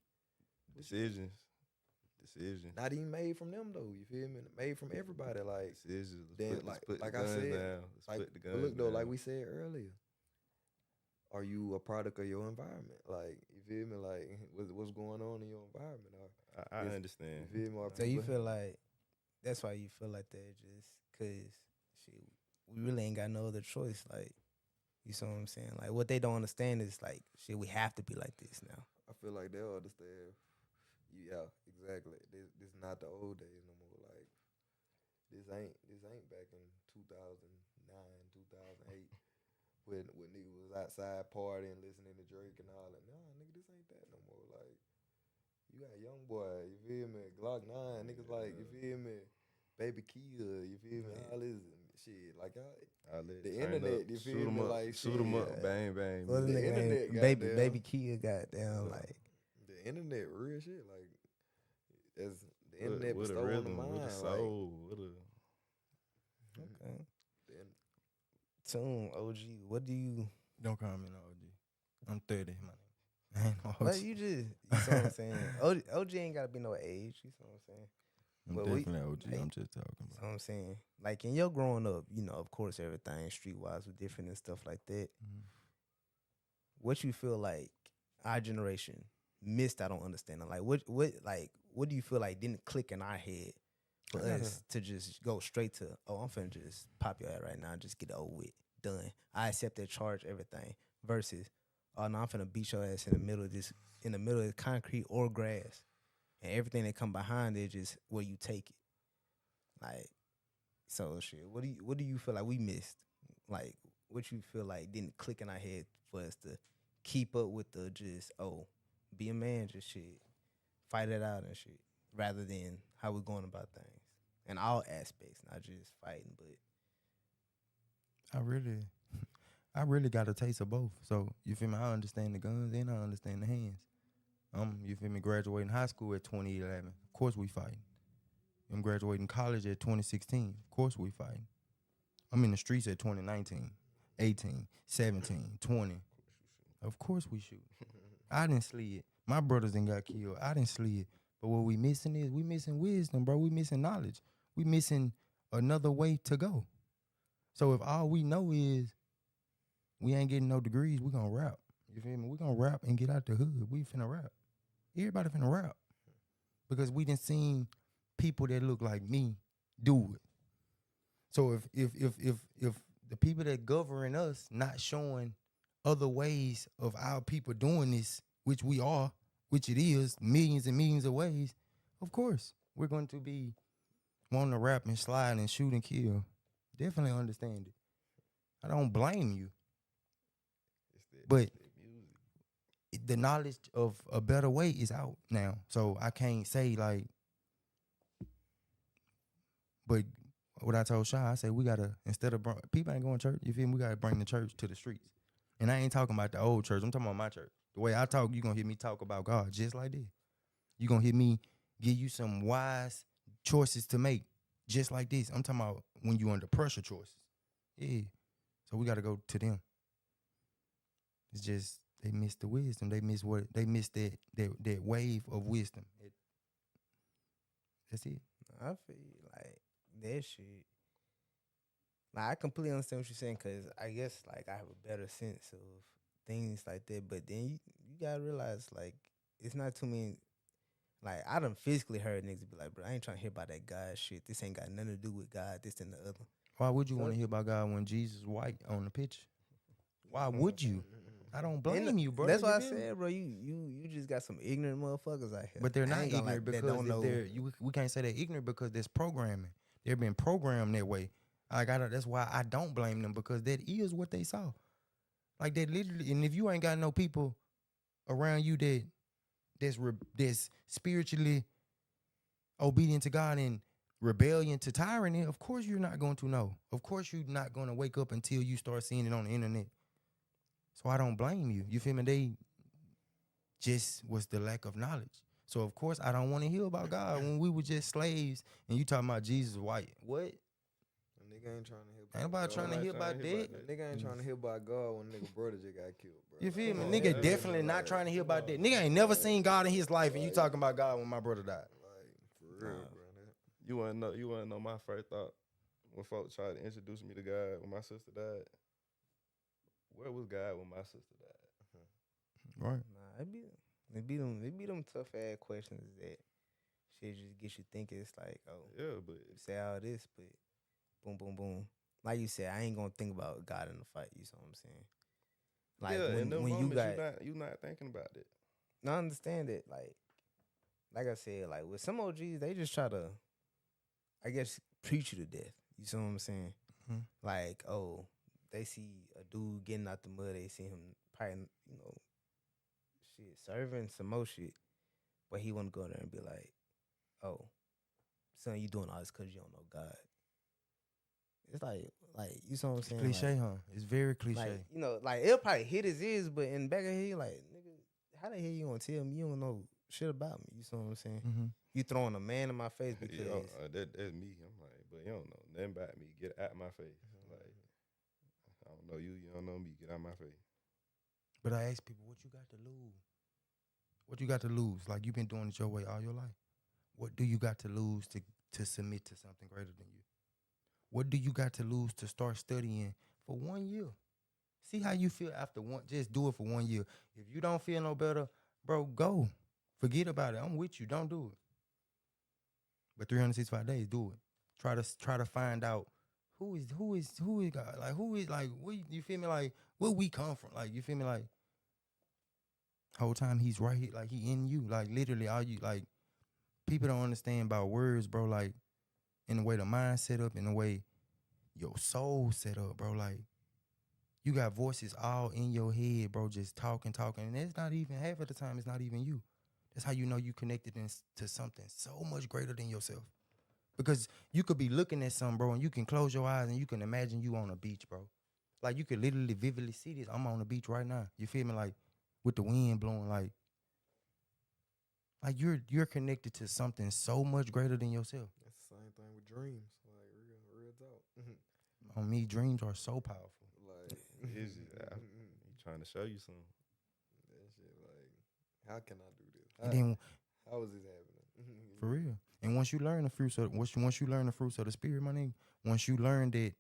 Decisions. Not even made from them though. You feel me? Made from everybody. Like Decisions. then, Let's put like the I guns said, down. Let's put the guns look though, down. like we said earlier. Are you a product of your environment? Like, you feel me? Like, what's going on in your environment? I understand. You feel me? So you feel like that's why you feel like that, just because shit, we really ain't got no other choice. Like, you see what I'm saying? Like, what they don't understand is like, shit, we have to be like this now. I feel like they'll understand. Yeah, exactly. This not the old days no more. Like, this ain't back in 2009, 2008. When niggas was outside partying, listening to Drake and all that. Nah, nigga, this ain't that no more. Like, you got Young Boy, you feel me? Glock 9, niggas like, you feel me? Baby Kia, you feel me? All this shit. Like, the internet, you feel me? Like, shoot 'em up, bang, bang. Well, the internet, baby Kia, goddamn, like. The internet, real shit. Like, as the internet with a bestowing rhythm, the mind. with a soul, with a... Okay. Tune, OG, what do you... Don't call me no OG. I'm 30, man. I ain't no OG. But you see what I'm saying? OG ain't got to be no age, you see what I'm saying? I'm but definitely OG. like, I'm just talking You know about. what I'm saying? Like, in your growing up, of course, everything streetwise was different and stuff like that. Mhm. What you feel like our generation missed out on understanding? Like, what do you feel like didn't click in our head for us to just go straight to, I'm finna just pop your head right now and just get it over with, done. I accept that charge, everything. Versus, oh no, I'm finna beat your ass in the middle of the concrete or grass, and everything that come behind it just where you take it. Like, so shit. What do you feel like we missed? Like, what you feel like didn't click in our head for us to keep up with the just be a man, just shit, fight it out and shit, rather than how we're going about things in all aspects, not just fighting, but I really got a taste of both. So you feel me? I understand the guns and I understand the hands. You feel me? Graduating high school at 2011. Of course we fighting. I'm graduating college at 2016. Of course we fighting. I'm in the streets at 2019, 18, 17, 20. Of course we shoot. I didn't slid. My brothers didn't got killed. I didn't slid. But what we missing is we missing wisdom, bro. We missing knowledge. We missing another way to go. So if all we know is we ain't getting no degrees, we gonna rap. You feel me? We gonna rap and get out the hood. We finna rap. Everybody finna rap. Because we done seen people that look like me do it. So if the people that govern us not showing other ways of our people doing this, which we are, which it is, millions and millions of ways, of course, we're going to be wanting to rap and slide and shoot and kill. Definitely understand it. I don't blame you. But the knowledge of a better way is out now. So I can't say like, but what I told Shy, I said we gotta, instead of people ain't going to church, you feel me? We gotta bring the church to the streets. And I ain't talking about the old church. I'm talking about my church. The way I talk, you gonna hear me talk about God just like this. You gonna hear me give you some wise choices to make just like this. I'm talking about when you under pressure choices. Yeah. So we gotta go to them. It's just they missed the wisdom. They missed that wave of wisdom. That's it. I feel like that shit. Like, I completely understand what you're saying, because I guess like I have a better sense of things like that. But then you gotta realize, like, it's not too many. Like, I done physically heard niggas be like, bro, I ain't trying to hear about that God shit. This ain't got nothing to do with God, this and the other. Why would you want to hear about God when Jesus is white on the picture? Why would you? I don't blame you, bro. That's why I said, bro, you just got some ignorant motherfuckers out here. But they're not I ain't gonna ignorant lie, because don't know. we can't say they're ignorant because there's programming. They're being programmed that way. That's why I don't blame them, because that is what they saw. Like, that literally, and if you ain't got no people around you that's spiritually obedient to God and rebellion to tyranny, of course you're not going to know. Of course you're not going to wake up until you start seeing it on the internet. So I don't blame you. You feel me? They just was the lack of knowledge. So of course I don't want to hear about God when we were just slaves and you talking about Jesus white. What? Nigga ain't trying to hear about Ain't nobody God. trying to hear about that. Nigga ain't trying to hear about God when nigga brother just got killed, bro. You feel me? Like, Nigga definitely not trying to hear about that. Nigga ain't never seen God in his life and you talking about God when my brother died. Like, for real, bro. You wanna know my first thought when folks tried to introduce me to God when my sister died? Where was God when my sister died? Right. Nah, it be them tough ass questions that shit just get you thinking. It's like, oh, Yeah, but you say all this, but boom, boom, boom. Like you said, I ain't gonna think about God in the fight. You see what I'm saying? Like, yeah, in them when you moments, got, you not thinking about it. I understand it. Like I said, like with some OGs, they just try to, I guess, preach you to death. You see what I'm saying? Mhm. Like, oh, they see a dude getting out the mud, they see him probably, shit, serving some more shit, but he want to go there and be like, oh, son, you doing all this because you don't know God. It's like you see what I'm saying? Cliche, like, huh? It's very cliche. Like it'll probably hit his ears, but in the back of his head, like, nigga, how the hell you gonna tell me you don't know shit about me? You see what I'm saying? Mm-hmm. You throwing a man in my face because That's me. I'm like, but you don't know nothing about me. Get out my face. Like, I don't know you. You don't know me. Get out my face. But I ask people, what you got to lose? What you got to lose? Like, you've been doing it your way all your life. What do you got to lose to submit to something greater than you? What do you got to lose to start studying for 1 year? See how you feel after one. Just do it for 1 year. If you don't feel no better, bro, go. Forget about it. I'm with you. Don't do it. But 365 days, do it. Try to find out who is God. Like, who is, like, where, you feel me? Like, where we come from. Like, you feel me? Like, whole time he's right here. Like, he in you. Like, literally, all you, like, people don't understand about words, bro. Like, in the way the mind set up, in the way your soul set up, bro. Like, You got voices all in your head, bro, just talking, and it's not even half of the time. It's not even you. That's how you know you connected to something so much greater than yourself. Because you could be looking at something, bro, and you can close your eyes and you can imagine you on a beach, bro. Like you could literally vividly see this. I'm on the beach right now. You feel me? Like with the wind blowing, like you're connected to something so much greater than yourself. That's the same thing with dreams. Like real talk. On me, dreams are so powerful. Like Is it? He trying to show you something. that shit. Like, how can I do this? And then How is this happening? for real. And once you learn the fruits of once you learn the fruits of the spirit, my nigga, once you learn that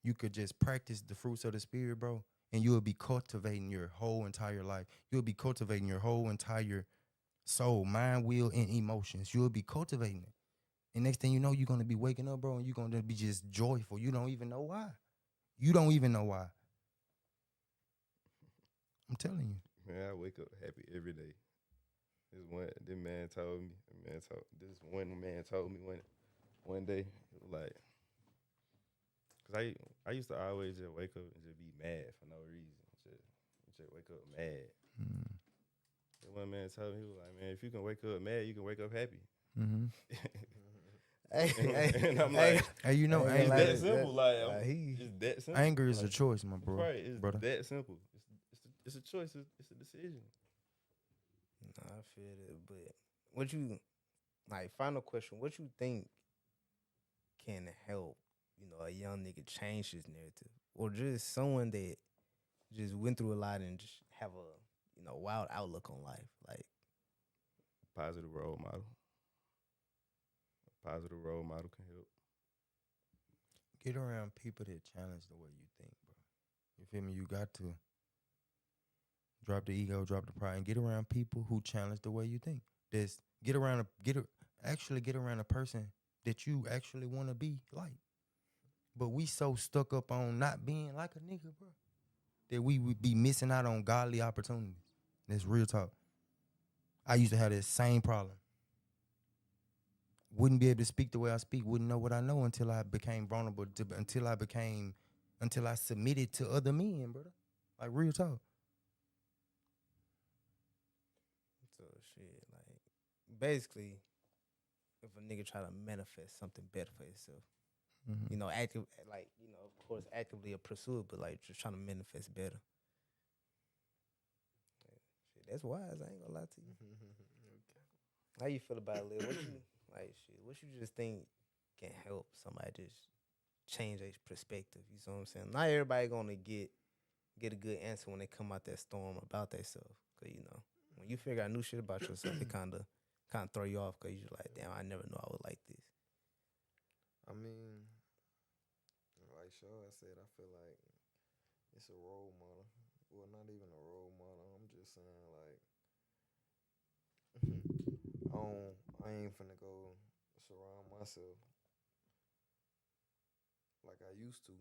you could just practice the fruits of the spirit, bro, and you will be cultivating your whole entire life. You'll be cultivating your whole entire soul, mind, will, and emotions. You'll be cultivating it. And next thing you know, you're gonna be waking up, bro, and you're gonna be just joyful. You don't even know why. You don't even know why. I'm telling you. Man, I wake up happy every day. This man told me one day, it was like, cause I used to always just wake up and just be mad for no reason. Just wake up mad. Mm-hmm. And one man told me, he was like, man, if you can wake up mad, you can wake up happy. Mm-hmm. And I'm like, Hey, you know, Hey, it's anger, that simple. Like, he- it's that simple. anger is a Like, choice, my bro. right, it's brother. that simple. It's a choice. It's a decision. Nah, I feel it. But what you like? Final question: what you think can help? A young nigga change his narrative, or just someone that just went through a lot and just have a wild outlook on life. Like, Positive role model. A positive role model can help. Get around people that challenge the way you think, bro. You feel me? You got to drop the ego, drop the pride, and get around people who challenge the way you think. Get around a person that you actually want to be like. But we so stuck up on not being like a nigga, bro, that we would be missing out on godly opportunities. That's real talk. I used to have that same problem. Wouldn't be able to speak the way I speak, wouldn't know what I know until I became vulnerable, until I submitted to other men, brother. Like real talk. so shit. Like, basically, if a nigga try to manifest something better for himself, Mm-hmm. active, like, of course, actively pursue it, but like just trying to manifest better. Shit, that's wise. I ain't gonna lie to you. How you feel about it, Lil? What you just think can help somebody just change their perspective? You know what I'm saying? Not everybody gonna get a good answer when they come out that storm about themselves. Cause when you figure out new shit about yourself, it kind of throw you off. Cause you're like, damn, I never knew I was like this. I mean, like I said, I feel like it's a role model. Well, not even a role model. I'm just saying, like, I ain't finna go surround myself like I used to.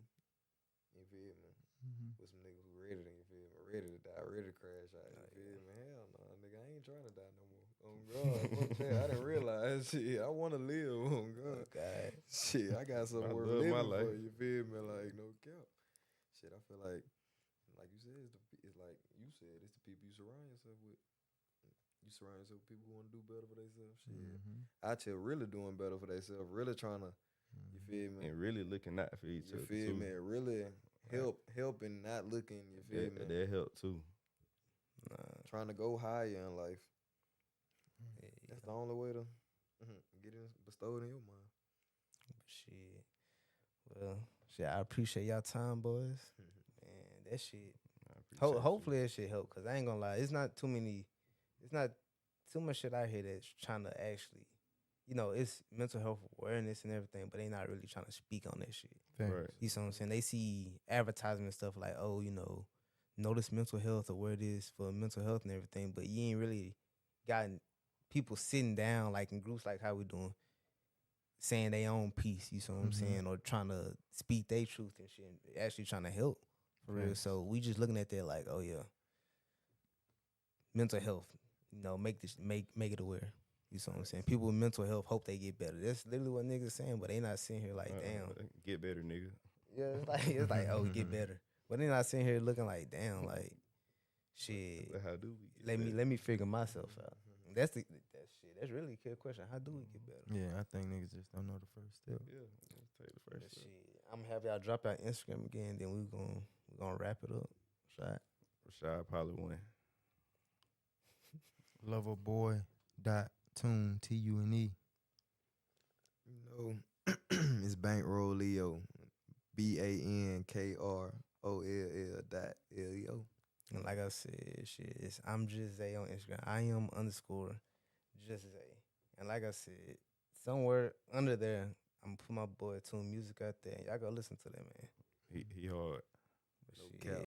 You feel me? Mm-hmm. With some niggas who ready to, you feel me? Ready to die, ready to crash out. You feel me? Hell no, nigga, I ain't trying to die no more. Oh God, fuck that. I didn't realize shit. I want to live. Oh God. Okay. Shit, I got something I worth love my living life. for. You feel me? Like no cap. Shit, I feel like you said, it's like you said, it's the people you surround yourself with. You surround yourself with people who want to do better for themselves. Shit, out here really doing better for themselves. Really trying to. You feel me? And really looking out for each You other. feel too. me? Really helping, not looking. You feel me? That help too. Trying to go higher in life. Yeah, That's the only way to get it bestowed in your mind. shit. Well, shit. I appreciate y'all time, boys. Man, that shit. I appreciate you. Hopefully that shit help. Cause I ain't gonna lie, it's not too much shit out here that's trying to actually, it's mental health awareness and everything, but they not really trying to speak on that shit. Right. You see what I'm saying? They see advertisement stuff like, oh, notice mental health or where it is for mental health and everything, but you ain't really gotten people sitting down like in groups like how we doing, saying their own piece, you see what I'm saying, or trying to speak their truth and shit, and actually trying to help for real. So we just looking at that like, oh yeah, mental health, make it aware. You see what I'm saying? People with mental health hope they get better. That's literally what niggas saying, but they not sitting here like, damn. Get better, nigga. Yeah, it's like oh, get better. But then I sitting here looking like, damn, like, shit. But how do we get Let better? me figure myself out. That's that shit. That's really a good question. How do we get better? Yeah, I think niggas just don't know the first step. Yeah, let's take the But first step. shit, I'm gonna have y'all drop out Instagram again. Then we gonna wrap it up. Right? Rashad probably won. Loverboy.tune TUNE. You know, it's Bankroll Leo. BANKROLL.LEO. And like I said, shit, it's I'm just Zay on Instagram. I am _ just Zay. And like I said, somewhere under there, I'm gonna put my boy Tune Music out there. Y'all go listen to that, man. He hard. But No shit, cap.